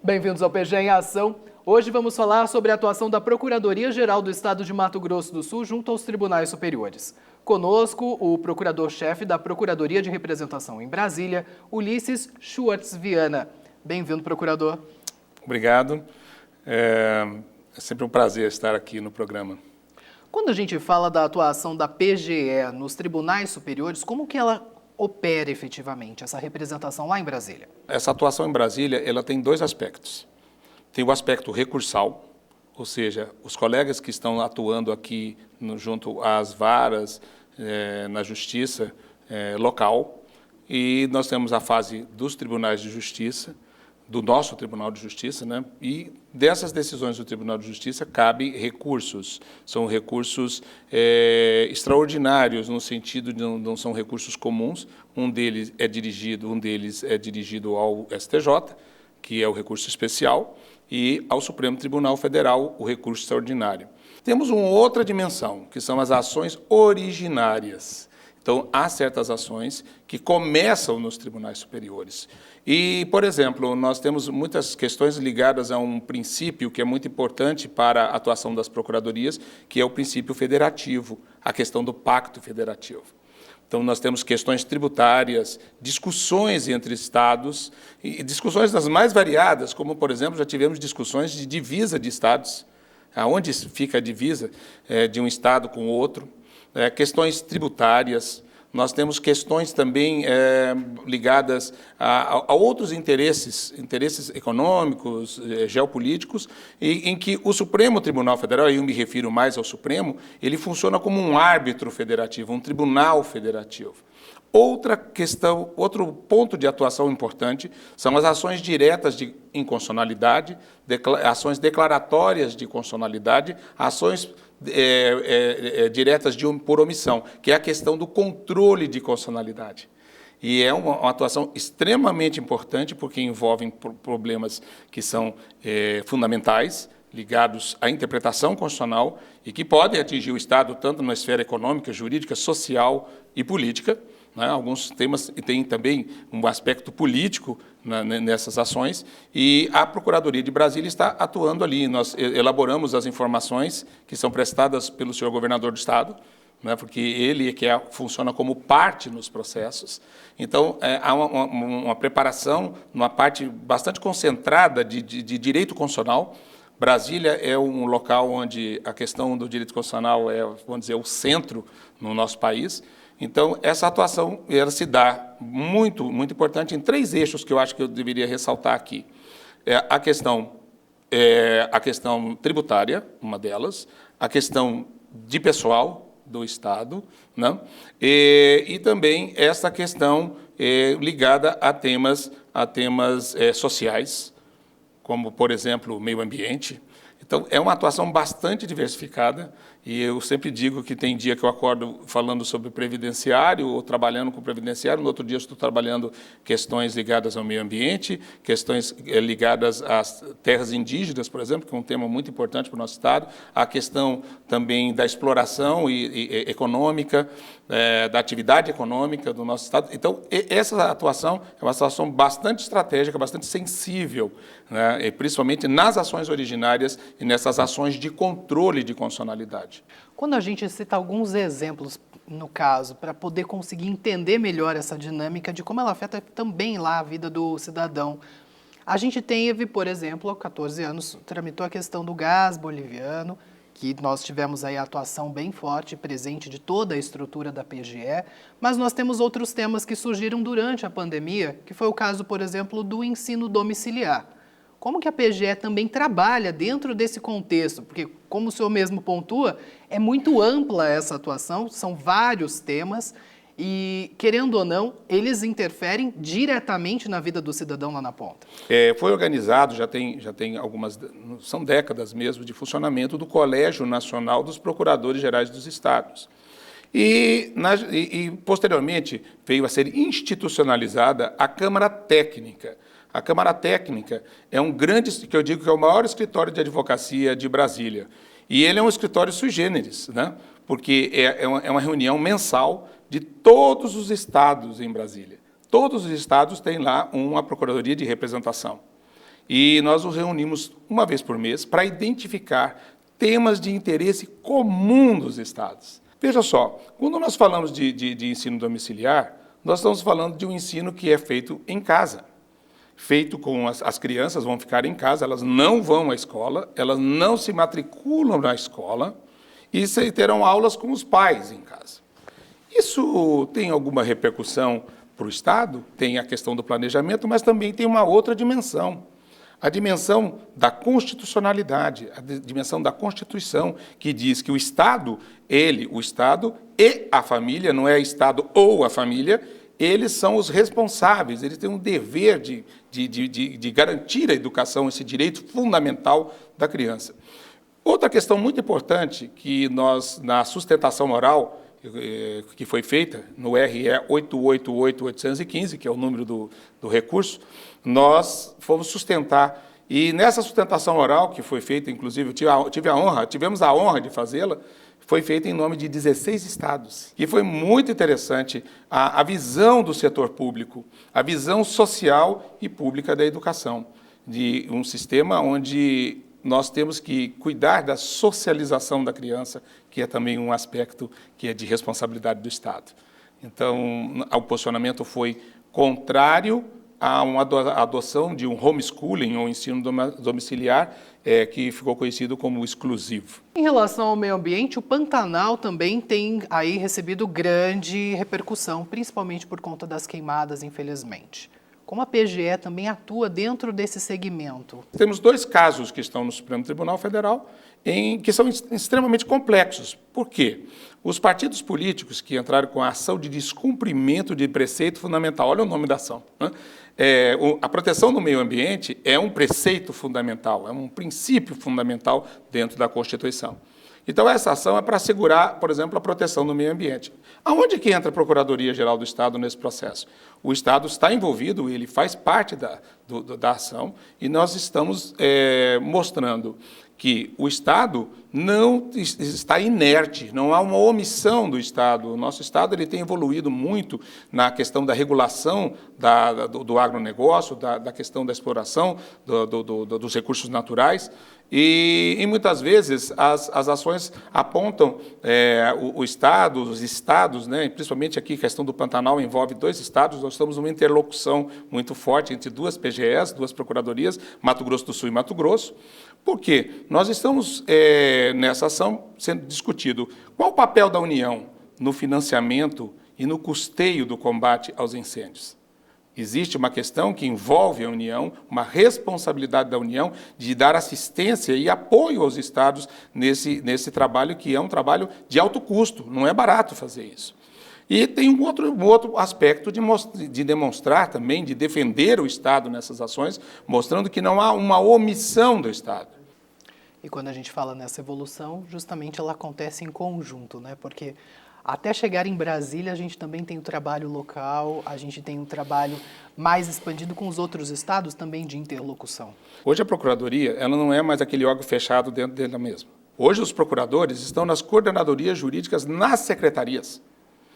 Bem-vindos ao PG em Ação. Hoje vamos falar sobre a atuação da Procuradoria-Geral do Estado de Mato Grosso do Sul junto aos tribunais superiores. Conosco, o procurador-chefe da Procuradoria de Representação em Brasília, Ulisses Schwartz Viana. Bem-vindo, procurador. Obrigado. É sempre um prazer estar aqui no programa. Quando a gente fala da atuação da PGE nos tribunais superiores, como que ela opera efetivamente, essa representação lá em Brasília? Essa atuação em Brasília, ela tem dois aspectos. Tem o aspecto recursal, ou seja, os colegas que estão atuando aqui junto às varas, na justiça local, e nós temos a fase dos tribunais de justiça, do nosso Tribunal de Justiça, né? E dessas decisões do Tribunal de Justiça cabem recursos. São recursos extraordinários, no sentido de não são recursos comuns. Um deles é dirigido ao STJ, que é o recurso especial, e ao Supremo Tribunal Federal, o recurso extraordinário. Temos uma outra dimensão, que são as ações originárias. Então, há certas ações que começam nos tribunais superiores. E, por exemplo, nós temos muitas questões ligadas a um princípio que é muito importante para a atuação das procuradorias, que é o princípio federativo, a questão do pacto federativo. Então, nós temos questões tributárias, discussões entre estados, e discussões das mais variadas, como, por exemplo, já tivemos discussões de divisa de estados, aonde fica a divisa de um estado com o outro, questões tributárias. Nós temos questões também ligadas a outros interesses econômicos, geopolíticos, em que o Supremo Tribunal Federal, aí eu me refiro mais ao Supremo, ele funciona como um árbitro federativo, um tribunal federativo. Outra questão, outro ponto de atuação importante são as ações diretas de inconstitucionalidade, ações declaratórias de constitucionalidade, ações diretas por omissão, que é a questão do controle de constitucionalidade. E é uma atuação extremamente importante, porque envolvem problemas que são fundamentais, ligados à interpretação constitucional e que podem atingir o Estado tanto na esfera econômica, jurídica, social e política. Né? Alguns temas têm também um aspecto político nessas ações, e a Procuradoria de Brasília está atuando ali. Nós elaboramos as informações que são prestadas pelo senhor governador do Estado, né? Porque ele é que funciona como parte nos processos. Então, há uma preparação, uma parte bastante concentrada de direito constitucional. Brasília é um local onde a questão do direito constitucional é, vamos dizer, o centro no nosso país. Então, essa atuação ela se dá muito importante em três eixos que eu acho que eu deveria ressaltar aqui. A questão tributária, uma delas, a questão de pessoal do Estado, né? E também essa questão ligada a temas sociais, como, por exemplo, o meio ambiente. Então, é uma atuação bastante diversificada, e eu sempre digo que tem dia que eu acordo falando sobre previdenciário, ou trabalhando com previdenciário, no outro dia eu estou trabalhando questões ligadas ao meio ambiente, questões ligadas às terras indígenas, por exemplo, que é um tema muito importante para o nosso Estado, a questão também da exploração econômica, da atividade econômica do nosso Estado. Então, essa atuação é uma atuação bastante estratégica, bastante sensível, né, principalmente nas ações originárias e nessas ações de controle de constitucionalidade. Quando a gente cita alguns exemplos, no caso, para poder conseguir entender melhor essa dinâmica de como ela afeta também lá a vida do cidadão, a gente teve, por exemplo, há 14 anos, tramitou a questão do gás boliviano, que nós tivemos aí a atuação bem forte e presente de toda a estrutura da PGE, mas nós temos outros temas que surgiram durante a pandemia, que foi o caso, por exemplo, do ensino domiciliar. Como que a PGE também trabalha dentro desse contexto? Porque, como o senhor mesmo pontua, é muito ampla essa atuação, são vários temas e, querendo ou não, eles interferem diretamente na vida do cidadão lá na ponta. Foi organizado, já tem algumas, são décadas mesmo, de funcionamento do Colégio Nacional dos Procuradores Gerais dos Estados. E posteriormente, veio a ser institucionalizada a Câmara Técnica. A Câmara Técnica é um grande, que eu digo que é o maior escritório de advocacia de Brasília. E ele é um escritório sui generis, né? Porque é uma reunião mensal de todos os estados em Brasília. Todos os estados têm lá uma procuradoria de representação. E nós nos reunimos uma vez por mês para identificar temas de interesse comum dos estados. Veja só, quando nós falamos de ensino domiciliar, nós estamos falando de um ensino que é feito em casa. Feito com as crianças vão ficar em casa, elas não vão à escola, elas não se matriculam na escola e terão aulas com os pais em casa. Isso tem alguma repercussão para o Estado? Tem a questão do planejamento, mas também tem uma outra dimensão. A dimensão da constitucionalidade, a dimensão da Constituição, que diz que o Estado e a família, não é Estado ou a família, eles são os responsáveis, eles têm um dever de garantir a educação, esse direito fundamental da criança. Outra questão muito importante que nós, na sustentação moral, que foi feita no RE 888815, que é o número do recurso, nós fomos sustentar. E nessa sustentação oral, que foi feita, inclusive, tivemos a honra de fazê-la, foi feita em nome de 16 estados. E foi muito interessante a visão do setor público, a visão social e pública da educação, de um sistema onde nós temos que cuidar da socialização da criança, que é também um aspecto que é de responsabilidade do Estado. Então, o posicionamento foi contrário a uma adoção de um homeschooling, ou ensino domiciliar, que ficou conhecido como exclusivo. Em relação ao meio ambiente, o Pantanal também tem aí recebido grande repercussão, principalmente por conta das queimadas, infelizmente. Como a PGE também atua dentro desse segmento? Temos 2 casos que estão no Supremo Tribunal Federal, que são extremamente complexos. Por quê? Os partidos políticos que entraram com a ação de descumprimento de preceito fundamental, olha o nome da ação, né? A proteção do meio ambiente é um preceito fundamental, é um princípio fundamental dentro da Constituição. Então, essa ação é para assegurar, por exemplo, a proteção do meio ambiente. Aonde que entra a Procuradoria-Geral do Estado nesse processo? O Estado está envolvido, ele faz parte da ação, e nós estamos mostrando que o Estado não está inerte, não há uma omissão do Estado. O nosso Estado ele tem evoluído muito na questão da regulação do agronegócio, da questão da exploração dos recursos naturais, e muitas vezes as ações apontam o Estado, os estados, né, principalmente aqui a questão do Pantanal envolve 2 estados, nós estamos numa interlocução muito forte entre 2 PGEs, 2 procuradorias, Mato Grosso do Sul e Mato Grosso. Por quê? Nós estamos, nessa ação, sendo discutido qual o papel da União no financiamento e no custeio do combate aos incêndios. Existe uma questão que envolve a União, uma responsabilidade da União de dar assistência e apoio aos estados nesse trabalho, que é um trabalho de alto custo, não é barato fazer isso. E tem um outro aspecto de demonstrar também, de defender o Estado nessas ações, mostrando que não há uma omissão do Estado. E quando a gente fala nessa evolução, justamente ela acontece em conjunto, né? Porque até chegar em Brasília, a gente também tem o trabalho local, a gente tem um trabalho mais expandido com os outros estados também de interlocução. Hoje a Procuradoria ela não é mais aquele órgão fechado dentro dela mesma. Hoje os procuradores estão nas coordenadorias jurídicas nas secretarias.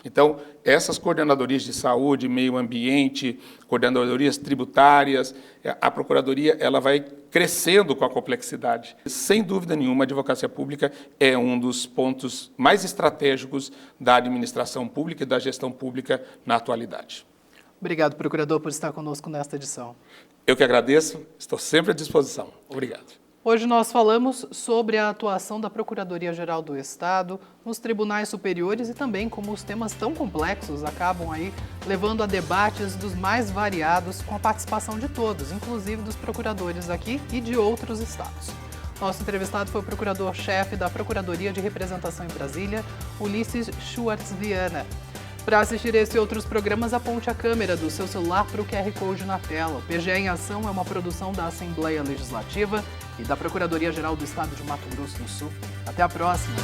Então, essas coordenadorias de saúde, meio ambiente, coordenadorias tributárias, a Procuradoria ela vai crescendo com a complexidade. Sem dúvida nenhuma, a advocacia pública é um dos pontos mais estratégicos da administração pública e da gestão pública na atualidade. Obrigado, procurador, por estar conosco nesta edição. Eu que agradeço, estou sempre à disposição. Obrigado. Hoje nós falamos sobre a atuação da Procuradoria-Geral do Estado nos tribunais superiores e também como os temas tão complexos acabam aí levando a debates dos mais variados com a participação de todos, inclusive dos procuradores aqui e de outros estados. Nosso entrevistado foi o procurador-chefe da Procuradoria de Representação em Brasília, Ulisses Schwartz Viana. Para assistir esse e outros programas, aponte a câmera do seu celular para o QR Code na tela. O PGE em Ação é uma produção da Assembleia Legislativa e da Procuradoria-Geral do Estado de Mato Grosso do Sul. Até a próxima!